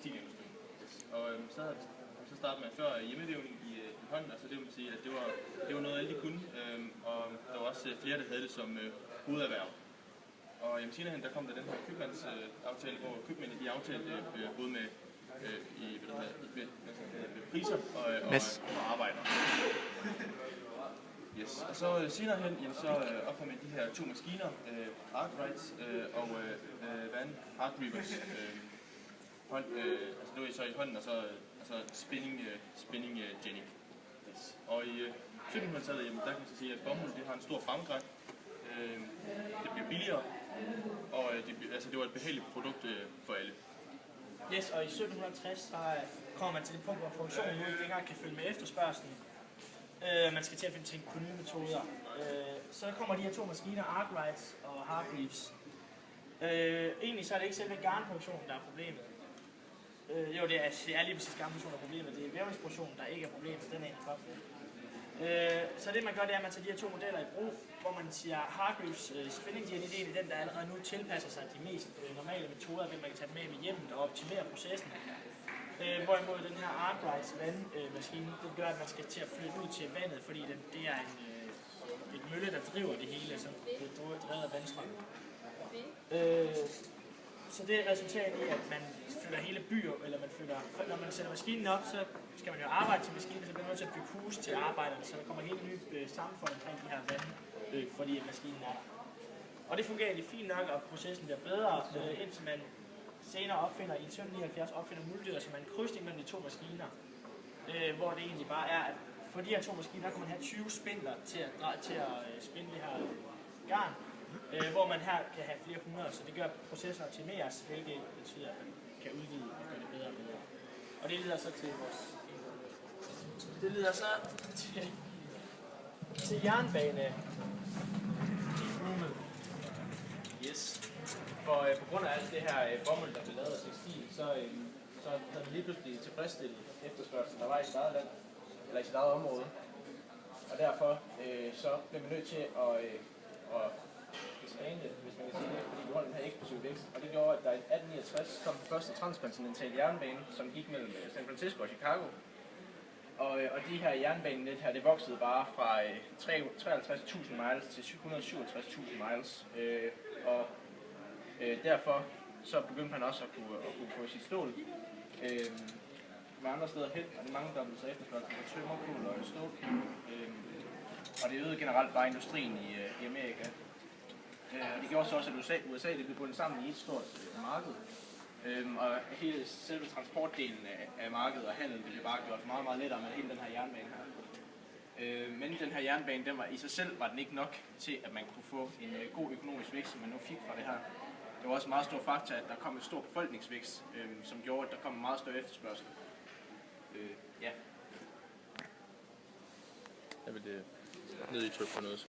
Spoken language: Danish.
tekstilindustrien. Og så startede man før hjemmevævning i hånden, altså det vil sige, at det var noget alle de kunne, og der var også flere, der havde det som hovederhverv. Og senere der kom der den her købmandsaftale, hvor købmændene de aftalte både med priser og arbejder. Yes. Og så senere hen, så opfandt man de her to maskiner, Arkwrights og Hargreavers hånd, altså det var så i hånden, og så spinning jenny. Yes. Og i 1700-tallet, der kan man så sige, at bomuld det har en stor fremgang. Det bliver billigere, og det var et behageligt produkt for alle. Yes, og i 1760 så kommer man til det punkt, hvor produktionen nu ikke længere kan følge med efterspørgselen. Man skal til at finde ting på nye metoder. Så kommer de her to maskiner, Arkwrights og Hargreaves. Egentlig så er det ikke selve garnproduktionen, der er problemet. Jo, det er lige præcis garnproduktionen, der er problemet. Det er vævningsproduktionen, der ikke er problemet. Den er egentlig godt. Så det man gør, det er, at man tager de her to modeller i brug, hvor man siger, Hargreaves spinning jenny, det er den, der allerede nu tilpasser sig de mest normale metoder, hvor man kan tage dem med hjemmet og optimere processen. Hvorimod den her Arkwrights vandmaskine, det gør, at man skal til at flytte ud til vandet, fordi det er et mølle, der driver det hele, så det er drevet af vandstrømmen. Så det resulterer i, at man flytter hele byer, eller når man sætter maskinen op, så skal man jo arbejde til maskinen, så bliver man nødt til at bygge hus til arbejderne, så der kommer helt nye samfund omkring de her vandløb, fordi maskinen er der. Og det fungerer egentlig fint nok, og processen bliver bedre, indtil man senere opfinder, i 1779 opfinder muldyret, som er en krydsning mellem de to maskiner, hvor det egentlig bare er, at for de her to maskiner, der kan man have 20 spindler til at spinde det her garn, hvor man her kan have flere hundrede, så det gør processen optimeres, hvilket betyder, at man kan udvide og gøre det bedre og bedre. Og det leder så til til jernbane. Yes. For på grund af alt det her bomuld, der blev lavet af tekstil, så havde man lige pludselig tilfredsstillet efterspørgselen, der var i sit eget land, eller i sit eget område. Og derfor så blev man nødt til at expande, hvis man kan sige det, fordi vi holdt den her eksplosive vækst. Og det gjorde, at der i 1869 kom den første transkontinentale jernbane, som gik mellem San Francisco og Chicago. Og de her jernbanenet her, det voksede bare fra 53.000 miles til 167.000 miles. Derfor så begyndte man også at kunne få sit stål med andre steder hen, og det mangedobbelt sig efterspørgsel på tømmerkul og stålkul. Og det øgede generelt bare industrien i Amerika. Og det gjorde så også, at USA det blev bundet sammen i et stort marked. Og hele selve transportdelen af markedet og handel, det blev bare gjort meget, meget lettere med hele den her jernbane her. Men den her jernbane, i sig selv var den ikke nok til, at man kunne få en god økonomisk vækst, som man nu fik fra det her. Det var også en meget stor faktor, at der kom en stor befolkningsvækst, som gjorde, at der kom en meget større efterspørgsel. Ja. Jeg vil ned i tryk på noget.